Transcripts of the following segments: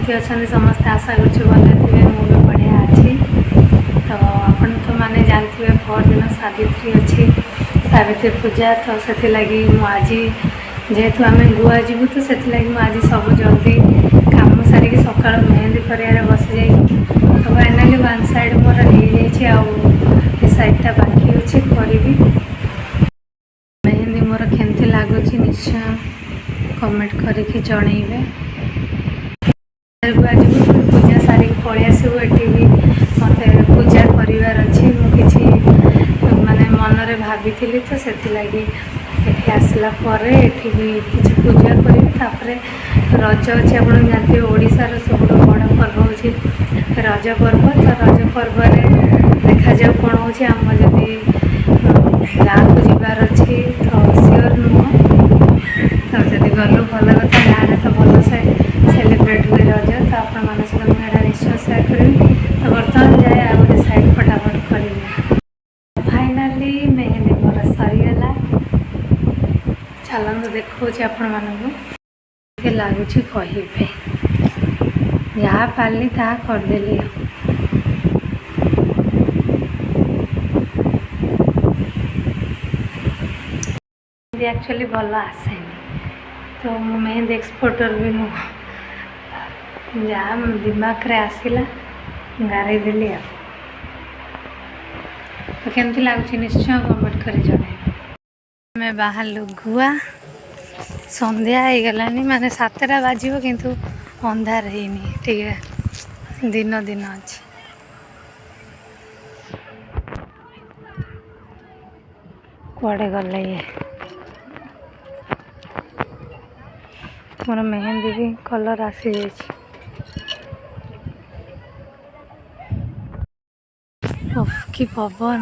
केमती अच्छा समस्ते आशा करें भले मुझे बढ़िया अच्छी। तो आप तो मैंने जानते हैं पर दिन सावित्री अच्छी सावित्री पूजा तो से लगी आज जेहेतु आम गुआ जीवु तो से लगी आज सब जल्दी कम सारिक सका मेहंदी कर बस जा तो फाइनाली वन साइड मोर हो साइडटा बाकी अच्छे करी मेहंदी मोर केमती लगुच निश्चय कमेंट करके जनइबे। आज पूजा सारी पलि आसबू ये भी मत पूजा करार अच्छी मुझे माने मनरे भाभी तो से लगी ये आसला भी किसी पूजा करी रज अच्छे आप जानते ओडार सब बड़ पर्व हो रज पर्व तो रज पर्व देखा जाऊ कौन हो आम जदि गाँव को जबार अच्छी तो सियोर नुह तो जब गलु भल कथा गाँव तो भल से सेलिब्रेट हुए रज तो आपण मान सहित मुझे निश्चय सेयार करी। तो बर्तमान जाए आ गए साइड फटाफट करी फाइनाली मेहंदी मोर सरीगला चलते देखो आपण मानक लगुच कहे जहाँ पाली ता करदेली। एक्चुअली भल आसे तो मु मेहंदी एक्सपोर्टर भी नुह जहाँ दिमाग रे आसला गारे देली। तो केमती लगुच निश्चय कमेंट कर जन। मैं बाहर गुआ संध्या हो गलानी माने 7टा बाजिबो किंतु अंधार हैनी ठीक है दिन दिन अच्छे। कुआडे गले ये मोर मेहंदी भी कलर आसी जाए कि पवन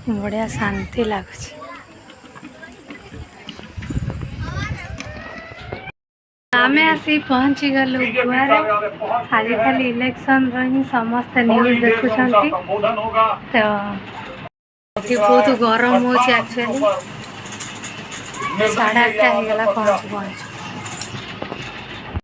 बढ़िया शांति लगुच। आम आसी पहुँची गलु गुआरे आज खाली इलेक्शन रही समस्ते न्यूज देखुं तो बहुत गरम हो एक्चुअली 8:30 हो गला पहुँच